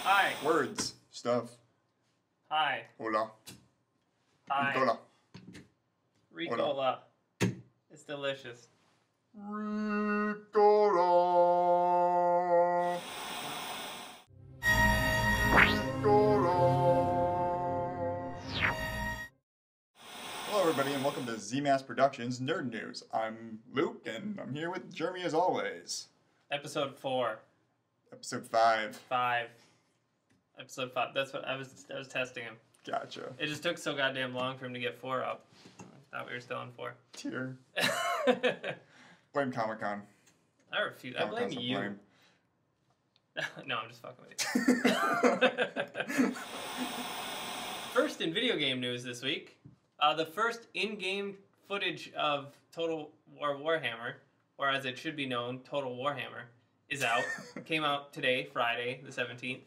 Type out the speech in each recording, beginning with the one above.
Hi. Words. Stuff. Hi. Hola. Hi. Ricola. Ricola. It's delicious. Ricola. Ricola. Hello, everybody, and welcome to ZMass Productions Nerd News. I'm Luke, and I'm here with Jeremy as always. Episode 4. Episode 5. 5. Episode 5. That's what I was testing him. Gotcha. It just took so goddamn long for him to get 4 up. I thought we were still on 4. Tear. Blame Comic-Con. I refuse. I blame you. Blame. No, I'm just fucking with you. First in video game news this week, the first in-game footage of Total War Warhammer, or as it should be known, Total Warhammer, is out. Came out today, Friday, the 17th.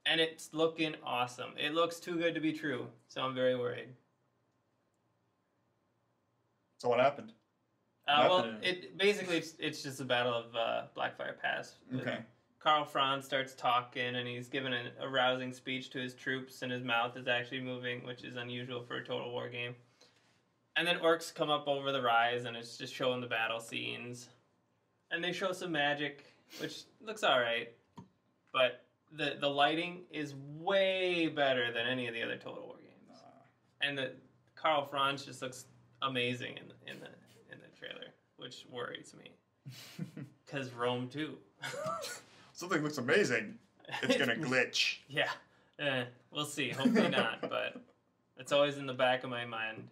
And it's looking awesome. It looks too good to be true, so I'm very worried. So what happened? Well, it's just the Battle of Blackfire Pass. Okay. Karl Franz starts talking, and he's giving a rousing speech to his troops, and his mouth is actually moving, which is unusual for a Total War game. And then orcs come up over the rise, and it's just showing the battle scenes. And they show some magic, which looks alright. But the lighting is way better than any of the other Total War games. And the Karl Franz just looks amazing in the trailer, which worries me. Because Rome 2. Something looks amazing. It's gonna glitch. Yeah. We'll see. Hopefully not, but it's always in the back of my mind.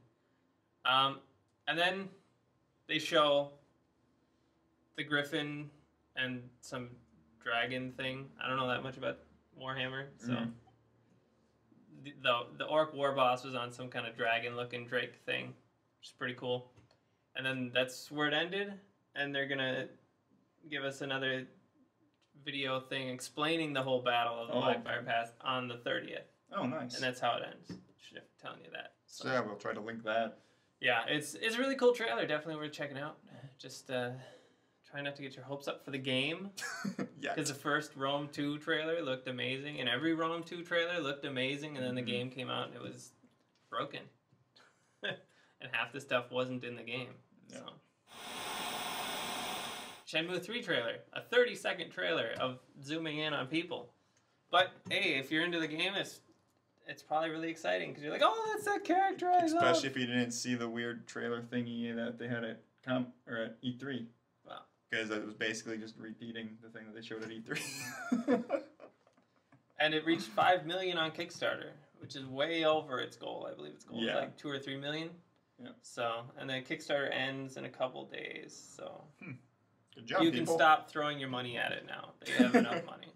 And then they show the Griffin and some dragon thing. I don't know that much about Warhammer, so the orc war boss was on some kind of dragon-looking drake thing, which is pretty cool. And then that's where it ended, and they're gonna give us another video thing explaining the whole battle of the Blackfire Pass on the 30th. Oh, nice. And that's how it ends. Should have telling you that. So yeah, we'll try to link that. Yeah, it's a really cool trailer. Definitely worth checking out. Just try not to get your hopes up for the game. Yeah. Because the first Rome 2 trailer looked amazing, and every Rome 2 trailer looked amazing, and then the game came out and it was broken. And half the stuff wasn't in the game. Yeah. So. Shenmue 3 trailer. A 30-second trailer of zooming in on people. But, hey, if you're into the game, it's probably really exciting, because you're like, oh, that's that character I love. Especially if you didn't see the weird trailer thingy that they had at E3. Wow. Because it was basically just repeating the thing that they showed at E3. And it reached 5 million on Kickstarter, which is way over its goal. I believe its goal is like 2 or 3 million. Yeah. So, and then Kickstarter ends in a couple days, so good job, you people. can stop throwing your money at it now. They have enough money.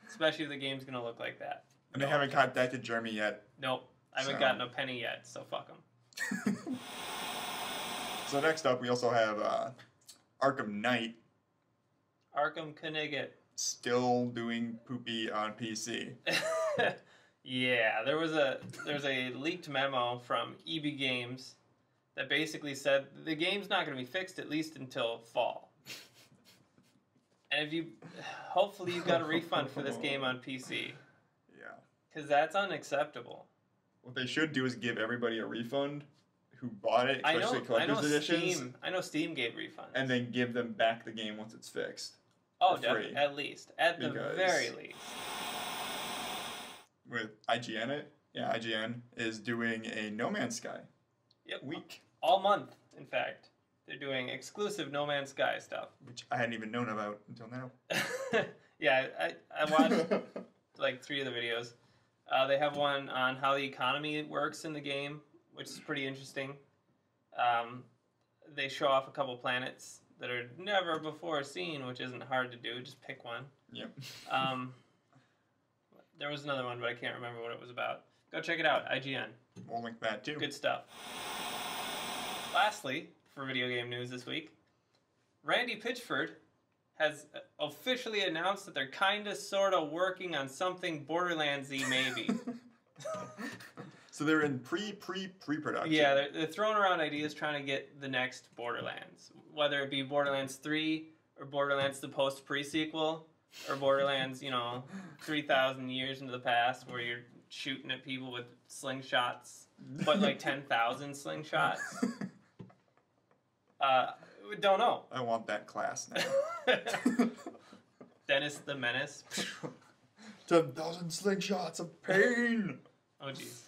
Especially if the game's going to look like that. And they haven't contacted Jeremy yet. Nope. I haven't gotten a penny yet, so fuck them. So next up, we also have Arkham Knight. Arkham Knigget. Still doing poopy on PC. Yeah, there's a leaked memo from EB Games that basically said the game's not going to be fixed at least until fall. And hopefully you got a refund for this game on PC. Yeah. Because that's unacceptable. What they should do is give everybody a refund who bought it, especially collector's editions. I know Steam gave refunds. And then give them back the game once it's fixed. Oh, definitely. At least. At the very least. With IGN IGN is doing a No Man's Sky week. All month, in fact. They're doing exclusive No Man's Sky stuff. Which I hadn't even known about until now. Yeah, I watched like 3 of the videos. They have one on how the economy works in the game, which is pretty interesting. They show off a couple planets that are never before seen, which isn't hard to do. Just pick one. Yep. There was another one, but I can't remember what it was about. Go check it out, IGN. We'll link that too. Good stuff. Lastly, for video game news this week, Randy Pitchford has officially announced that they're kinda sorta working on something Borderlands-y maybe. So they're in pre-production. Yeah, they're throwing around ideas trying to get the next Borderlands. Whether it be Borderlands 3 or Borderlands the post-pre-sequel or Borderlands, 3,000 years into the past where you're shooting at people with slingshots, but like 10,000 slingshots. We don't know. I want that class now. Dennis the Menace. 10,000 slingshots of pain. Oh, jeez.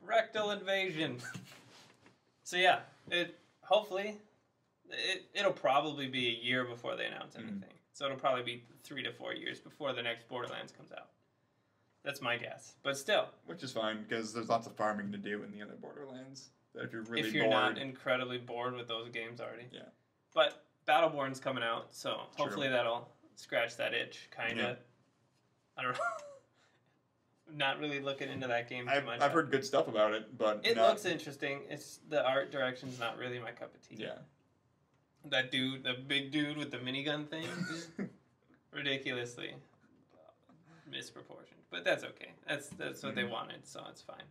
Rectal invasion. So yeah, it'll probably be a year before they announce anything. So it'll probably be 3 to 4 years before the next Borderlands comes out. That's my guess. But still. Which is fine, because there's lots of farming to do in the other Borderlands. That if you're really if you're bored, not incredibly bored with those games already. Yeah. But Battleborn's coming out, so hopefully that'll scratch that itch, kind of. Yeah. I don't know. Not really looking into that game too much. I've heard good stuff about it, but it looks interesting. It's the art direction's not really my cup of tea. Yeah. That dude, the big dude with the minigun thing, ridiculously misproportioned. But that's okay. That's what they wanted, so it's fine.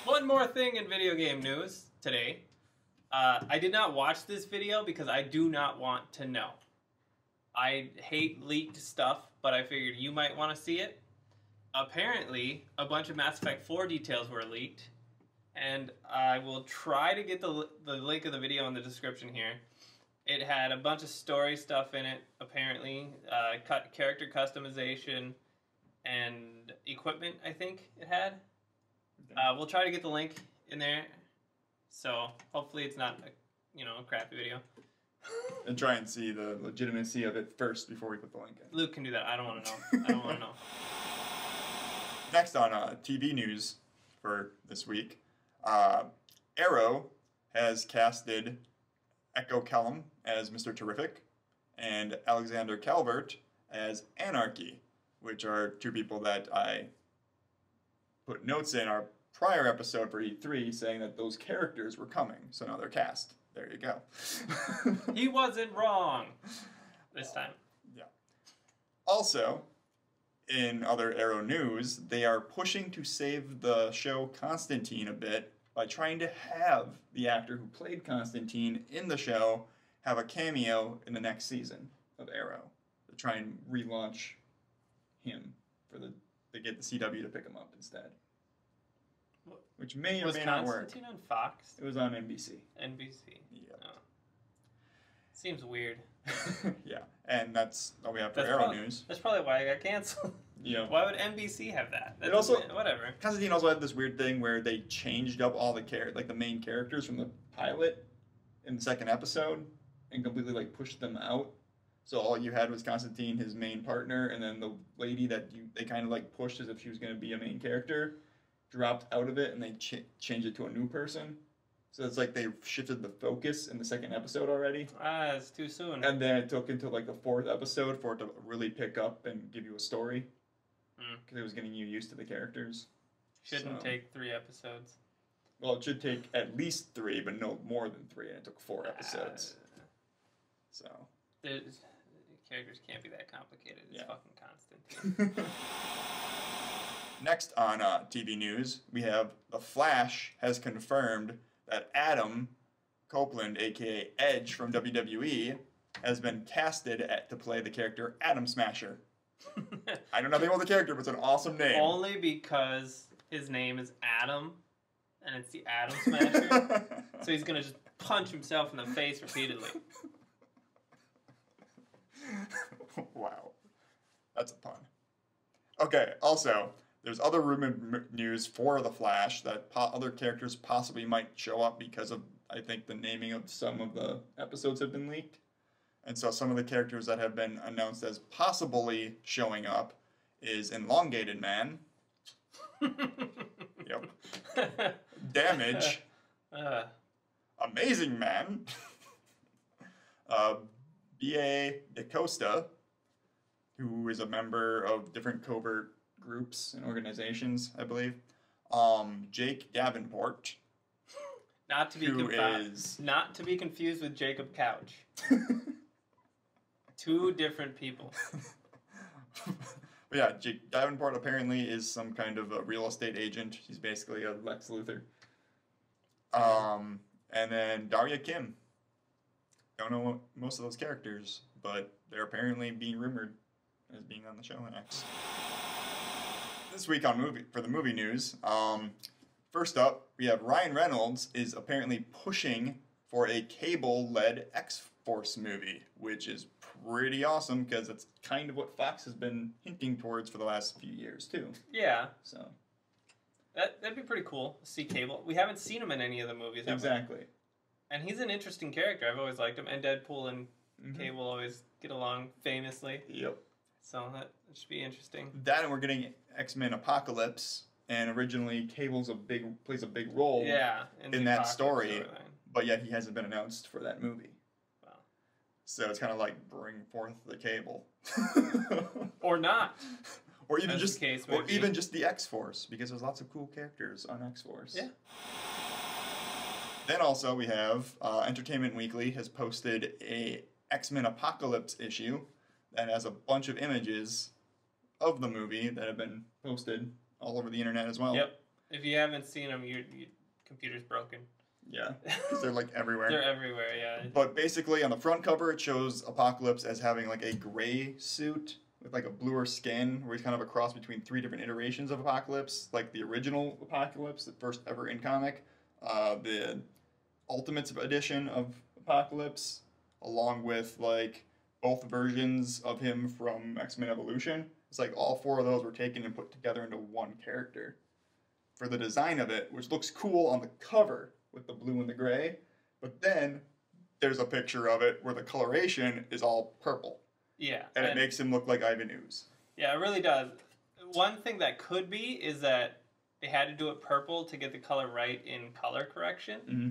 One more thing in video game news today. I did not watch this video because I do not want to know. I hate leaked stuff, but I figured you might want to see it. Apparently, a bunch of Mass Effect 4 details were leaked, and I will try to get the link of the video in the description here. It had a bunch of story stuff in it, apparently, character customization, and equipment, I think it had. Okay. We'll try to get the link in there, so hopefully it's not a crappy video. And try and see the legitimacy of it first before we put the link in. Luke can do that. I don't want to know. I don't want to know. Next on TV news for this week, Arrow has casted Echo Kellum as Mr. Terrific and Alexander Calvert as Anarchy, which are two people that I put notes in our prior episode for E3 saying that those characters were coming, so now they're cast. There you go. He wasn't wrong this time. Yeah. Also, in other Arrow news, they are pushing to save the show Constantine a bit by trying to have the actor who played Constantine in the show have a cameo in the next season of Arrow to try and relaunch him to get the CW to pick him up instead. Which may or may not work. Was Constantine on Fox? It was on NBC. NBC. Yeah. Oh. Seems weird. Yeah, and that's all we have for Arrow news. That's probably why it got canceled. Yeah. Why would NBC have that? It also, whatever. Constantine also had this weird thing where they changed up all the main characters from the pilot in the second episode and completely pushed them out. So all you had was Constantine, his main partner, and then the lady that they kind of pushed as if she was going to be a main character, dropped out of it, and they changed it to a new person. So it's like they shifted the focus in the second episode already. It's too soon. And then it took until the fourth episode for it to really pick up and give you a story. Because it was getting you used to the characters. Shouldn't take 3 episodes. Well, it should take at least 3, but no more than 3, and it took 4 episodes. So. Characters can't be that complicated. It's fucking Constantine. Next on TV news, we have The Flash has confirmed that Adam Copeland, a.k.a. Edge from WWE, has been casted to play the character Atom Smasher. I don't know anything about the character, but it's an awesome name. Only because his name is Adam, and it's the Atom Smasher. So he's going to just punch himself in the face repeatedly. Wow. That's a pun. Okay, also, there's other rumored news for The Flash that other characters possibly might show up because of, I think, the naming of some of the episodes have been leaked. And so some of the characters that have been announced as possibly showing up is Elongated Man. Yep. Damage. Amazing Man. B.A. DaCosta, who is a member of different covert groups and organizations, I believe. Jake Davenport. Not to be confused with Jacob Couch. 2 different people. But yeah, Jake Davenport apparently is some kind of a real estate agent. He's basically a Lex Luthor. And then Daria Kim. Don't know most of those characters, but they're apparently being rumored as being on the show next. This week for the movie news, first up, we have Ryan Reynolds is apparently pushing for a Cable-led X-Force movie, which is pretty awesome because it's kind of what Fox has been hinting towards for the last few years too. Yeah. So that'd be pretty cool to see Cable. We haven't seen him in any of the movies. Exactly. And he's an interesting character. I've always liked him. And Deadpool and Cable always get along famously. Yep. So that should be interesting. That, and we're getting X-Men Apocalypse, and originally Cable's plays a big role in that story, but yet he hasn't been announced for that movie. Wow. So it's kind of like bring forth the Cable. Or not. Or even just the X-Force, because there's lots of cool characters on X-Force. Yeah. Then also we have Entertainment Weekly has posted a X-Men Apocalypse issue that has a bunch of images of the movie that have been posted all over the internet as well. Yep. If you haven't seen them, your computer's broken. Yeah, because they're like everywhere. They're everywhere, yeah. But basically on the front cover it shows Apocalypse as having like a gray suit with like a bluer skin, where he's kind of a cross between 3 different iterations of Apocalypse, like the original Apocalypse, the first ever in comic, the Ultimate edition of Apocalypse, along with like both versions of him from X-Men Evolution. It's like all 4 of those were taken and put together into one character. For the design of it, which looks cool on the cover with the blue and the gray, but then there's a picture of it where the coloration is all purple. Yeah. And it makes him look like Ivan Ooze. Yeah, it really does. One thing that could be is that they had to do it purple to get the color right in color correction. Mm-hmm.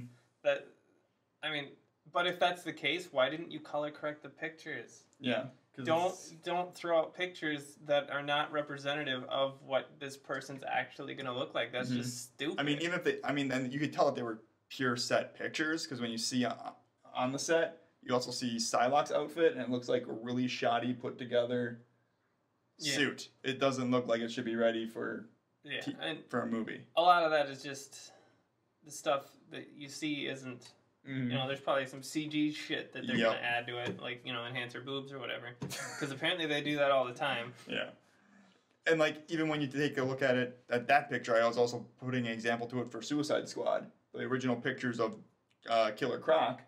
But if that's the case, why didn't you color correct the pictures? Yeah. Don't throw out pictures that are not representative of what this person's actually going to look like. That's just stupid. I mean, then you could tell that they were pure set pictures, because when you see on the set, you also see Psylocke's outfit, and it looks like a really shoddy, put together suit. It doesn't look like it should be ready for for a movie. A lot of that is just the stuff that you see isn't. You know, there's probably some CG shit that they're going to add to it, like, you know, enhance her boobs or whatever. Because apparently they do that all the time. Yeah. And, like, even when you take a look at it, at that picture, I was also putting an example to it for Suicide Squad. The original pictures of Killer Croc,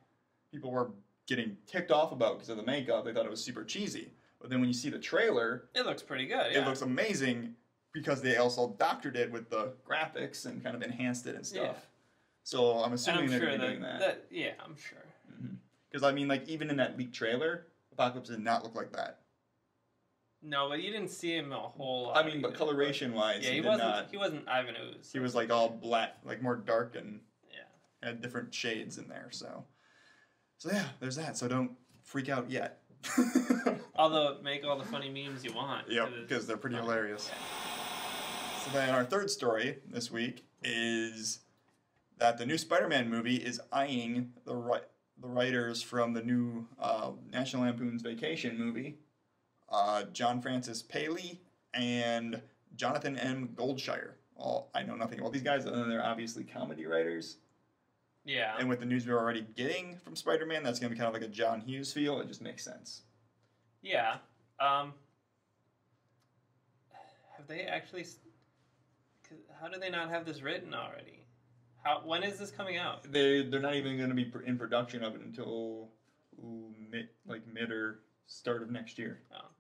people were getting ticked off about because of the makeup. They thought it was super cheesy. But then when you see the trailer... It looks pretty good, yeah. It looks amazing because they also doctored it with the graphics and kind of enhanced it and stuff. Yeah. So I'm assuming they're going to be doing that. Yeah, I'm sure. Because, I mean, like, even in that leaked trailer, Apocalypse did not look like that. No, but you didn't see him a whole lot. I mean, but coloration-wise, he wasn't Ivan Ooze. He was, like, all black, like, more dark and had different shades in there, so yeah, there's that. So don't freak out yet. Although, make all the funny memes you want. Yep, because they're pretty hilarious. Yeah. So then our third story this week is... that the new Spider-Man movie is eyeing the writers from the new National Lampoon's Vacation movie, John Francis Paley and Jonathan M. Goldshire. I know nothing about these guys other than they're obviously comedy writers. Yeah. And with the news we're already getting from Spider-Man, that's going to be kind of like a John Hughes feel. It just makes sense. Yeah. Have they actually... How do they not have this written already? When is this coming out? They're not even going to be in production of it until mid or start of next year. Oh.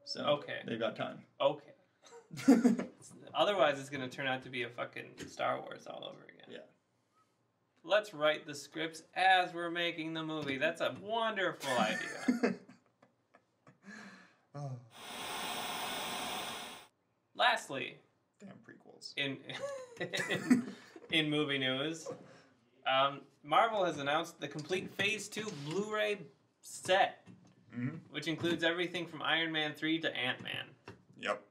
So okay. They've got time. Okay. Otherwise, it's going to turn out to be a fucking Star Wars all over again. Yeah. Let's write the scripts as we're making the movie. That's a wonderful idea. Oh. Lastly. Damn prequels. In movie news, Marvel has announced the complete Phase 2 Blu-ray set, which includes everything from Iron Man 3 to Ant-Man. Yep.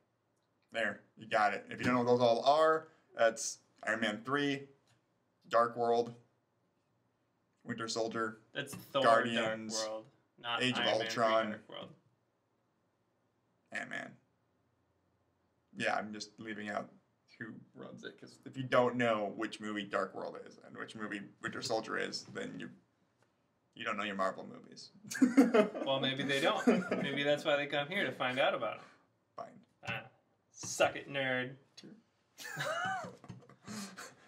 There. You got it. If you don't know what those all are, that's Iron Man 3, Dark World, Winter Soldier, that's Thor, Guardians, Dark World, not Age Iron of Man Ultron, 3, Dark World. Ant-Man. Yeah, I'm just leaving out who runs it, because if you don't know which movie Dark World is and which movie Winter Soldier is, then you don't know your Marvel movies. Well, maybe they don't. Maybe that's why they come here, to find out about them. Fine. Suck it, nerd.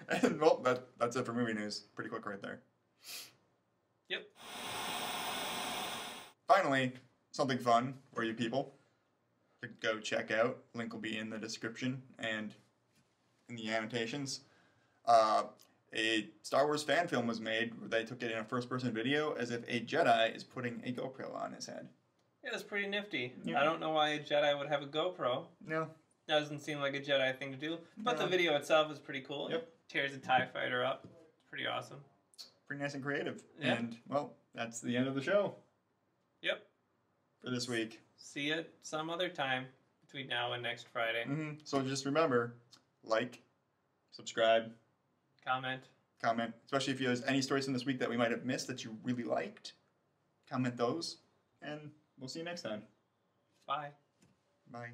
And, well, that's it for movie news. Pretty quick right there. Yep. Finally, something fun for you people to go check out. Link will be in the description and in the annotations. A Star Wars fan film was made where they took it in a first-person video as if a Jedi is putting a GoPro on his head. Yeah, that's pretty nifty. Yeah. I don't know why a Jedi would have a GoPro. No. Doesn't seem like a Jedi thing to do. But No. the video itself is pretty cool. Yep. It tears a TIE fighter up. It's pretty awesome. Pretty nice and creative. Yeah. And, well, that's the end of the show. Yep. For this week. See you some other time between now and next Friday. Mm-hmm. So just remember, like, subscribe, Comment. especially if there's any stories in this week that we might have missed that you really liked. Comment those, and we'll see you next time. Bye. Bye.